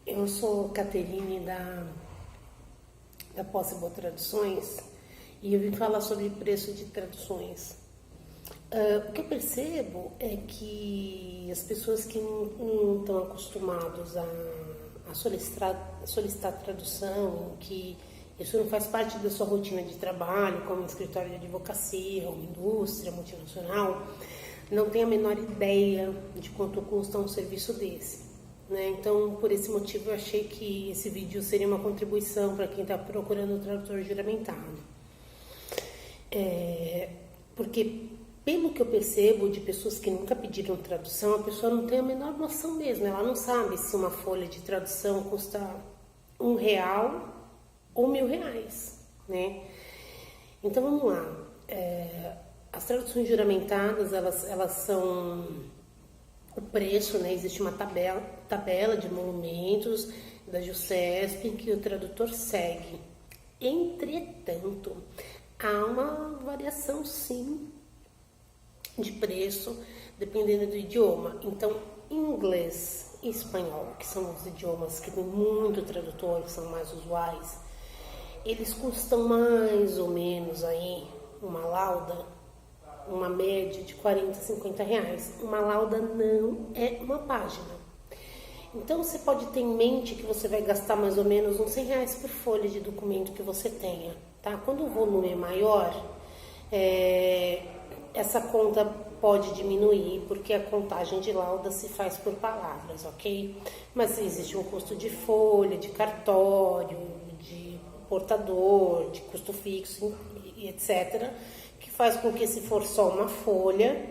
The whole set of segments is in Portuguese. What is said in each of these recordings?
Eu sou Caterine da Possible Traduções e eu vim falar sobre preço de traduções. O que eu percebo é que as pessoas que não estão acostumadas a solicitar tradução, que isso não faz parte da sua rotina de trabalho, como escritório de advocacia, ou indústria multinacional, não tem a menor ideia de quanto custa um serviço desse. Né? Então, por esse motivo, eu achei que esse vídeo seria uma contribuição para quem está procurando um tradutor juramentado. Porque, pelo que eu percebo de pessoas que nunca pediram tradução, a pessoa não tem a menor noção mesmo. Ela não sabe se uma folha de tradução custa R$1 ou R$1.000. Né? Então, vamos lá. As traduções juramentadas, elas são o preço, né? Existe uma tabela de emolumentos da JuSesp que o tradutor segue. Entretanto, há uma variação, sim, de preço, dependendo do idioma. Então, inglês e espanhol, que são os idiomas que tem muito tradutor, que são mais usuais, eles custam mais ou menos aí, uma lauda, uma média de R$40, R$50. Uma lauda não é uma página. Então, você pode ter em mente que você vai gastar mais ou menos uns R$100 por folha de documento que você tenha. Tá? Quando o volume é maior, essa conta pode diminuir, porque a contagem de lauda se faz por palavras, ok? Mas existe um custo de folha, de cartório, de portador, de custo fixo, etc., que faz com que, se for só uma folha,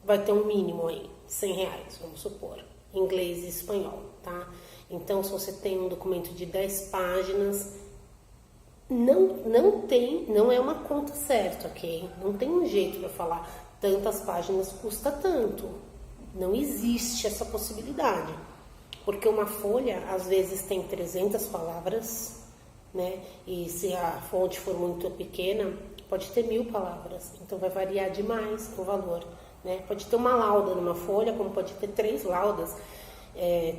vai ter um mínimo aí, R$100, vamos supor, inglês e espanhol, tá? Então, se você tem um documento de 10 páginas, não é uma conta certa, ok? Não tem um jeito para falar, tantas páginas custa tanto. Não existe essa possibilidade, porque uma folha, às vezes, tem 300 palavras, né? E se a fonte for muito pequena, pode ter 1.000 palavras, então vai variar demais o valor, né? Pode ter uma lauda numa folha, como pode ter 3 laudas.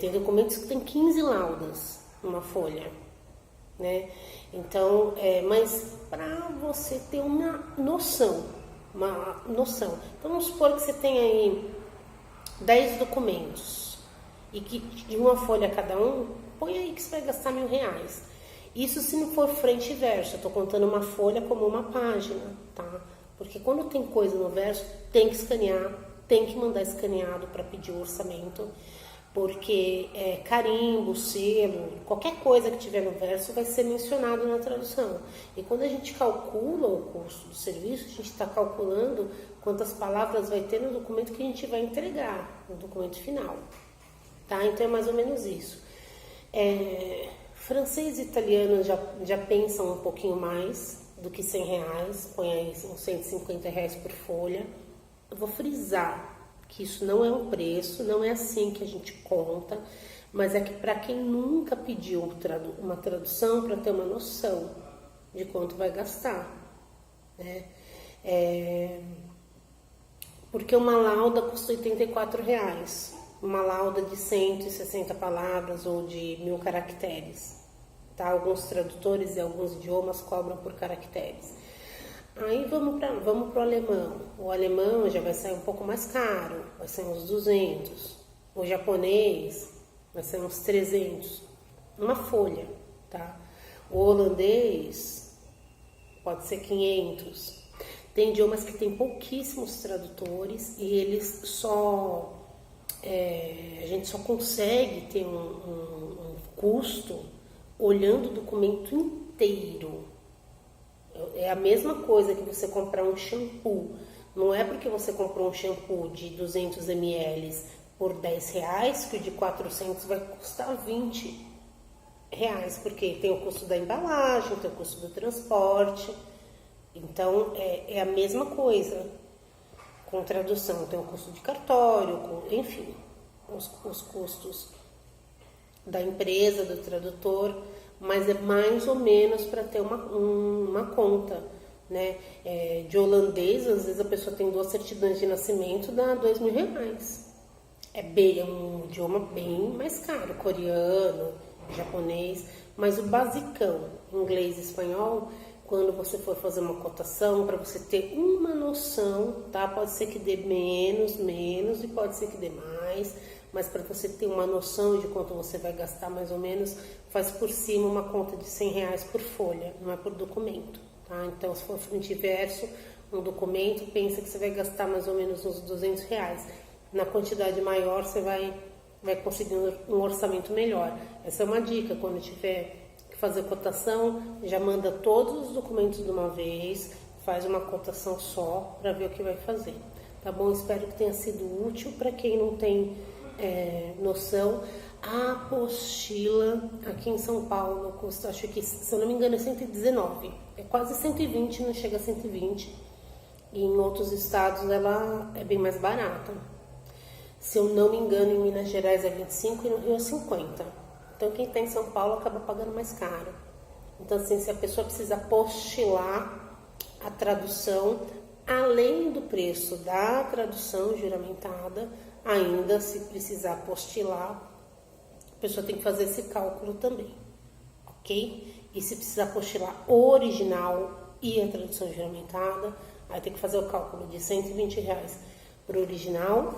Tem documentos que tem 15 laudas numa folha, né? Então, mas para você ter uma noção. Então, vamos supor que você tem aí 10 documentos e que de uma folha cada um, põe aí que você vai gastar R$1.000. Isso se não for frente e verso, eu estou contando uma folha como uma página, tá? Porque quando tem coisa no verso, tem que escanear, tem que mandar escaneado para pedir o orçamento, porque carimbo, selo, qualquer coisa que tiver no verso vai ser mencionado na tradução. E quando a gente calcula o custo do serviço, a gente está calculando quantas palavras vai ter no documento que a gente vai entregar, no documento final, tá? Então é mais ou menos isso. Francês e italiano já pensam um pouquinho mais do que R$100, põe aí uns R$150 por folha. Eu vou frisar que isso não é um preço, não é assim que a gente conta, mas é que para quem nunca pediu uma tradução, para ter uma noção de quanto vai gastar, né? Porque uma lauda custa R$84. Uma lauda de 160 palavras ou de 1.000 caracteres, tá? Alguns tradutores e alguns idiomas cobram por caracteres. Aí vamos para o alemão. O alemão já vai sair um pouco mais caro, vai ser uns 200. O japonês vai ser uns 300. Uma folha, tá? O holandês pode ser 500. Tem idiomas que tem pouquíssimos tradutores e eles a gente só consegue ter um custo olhando o documento inteiro. É a mesma coisa que você comprar um shampoo. Não é porque você comprou um shampoo de 200 ml por R$10 que o de 400 vai custar R$20. Porque tem o custo da embalagem, tem o custo do transporte. Então, é a mesma coisa. Com tradução, tem o custo de cartório, enfim, os custos da empresa, do tradutor, mas é mais ou menos para ter uma conta, né? De holandês, às vezes a pessoa tem 2 certidões de nascimento, dá R$2.000. É um idioma bem mais caro, coreano, japonês, mas o basicão, inglês e espanhol, quando você for fazer uma cotação, para você ter uma noção, tá? Pode ser que dê menos e pode ser que dê mais, mas para você ter uma noção de quanto você vai gastar mais ou menos, faz por cima uma conta de R$100 por folha, não é por documento, tá? Então, se for frente e verso, um documento, pensa que você vai gastar mais ou menos uns R$200. Na quantidade maior, você vai conseguir um orçamento melhor. Essa é uma dica, quando tiver que fazer cotação, já manda todos os documentos de uma vez, faz uma cotação só para ver o que vai fazer. Tá bom? Espero que tenha sido útil para quem não tem noção. A apostila aqui em São Paulo custa, acho que, se eu não me engano, é 119. É quase 120, não chega a 120. E em outros estados ela é bem mais barata. Se eu não me engano, em Minas Gerais é 25 e no Rio é 50. Então quem está em São Paulo acaba pagando mais caro. Então assim, se a pessoa precisa apostilar a tradução, além do preço da tradução juramentada, ainda se precisar apostilar, a pessoa tem que fazer esse cálculo também, ok? E se precisar apostilar o original e a tradução juramentada, aí tem que fazer o cálculo de R$120 para o original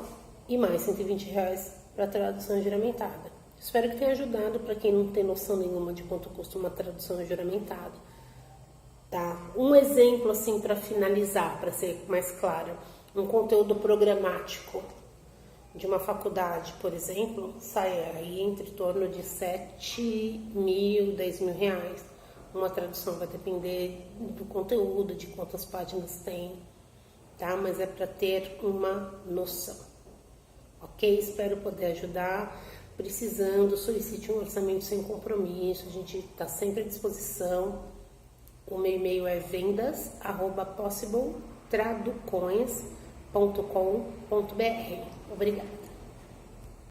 e mais R$120 para a tradução juramentada. Espero que tenha ajudado para quem não tem noção nenhuma de quanto custa uma tradução juramentada. Tá? Um exemplo assim para finalizar, para ser mais clara, um conteúdo programático de uma faculdade, por exemplo, sai aí entre torno de R$7.000, R$10.000. Uma tradução vai depender do conteúdo, de quantas páginas tem, tá? Mas é para ter uma noção. Ok? Espero poder ajudar. Precisando, solicite um orçamento sem compromisso. A gente está sempre à disposição. O meu e-mail é vendas@possibletraducões.com.br. Obrigada.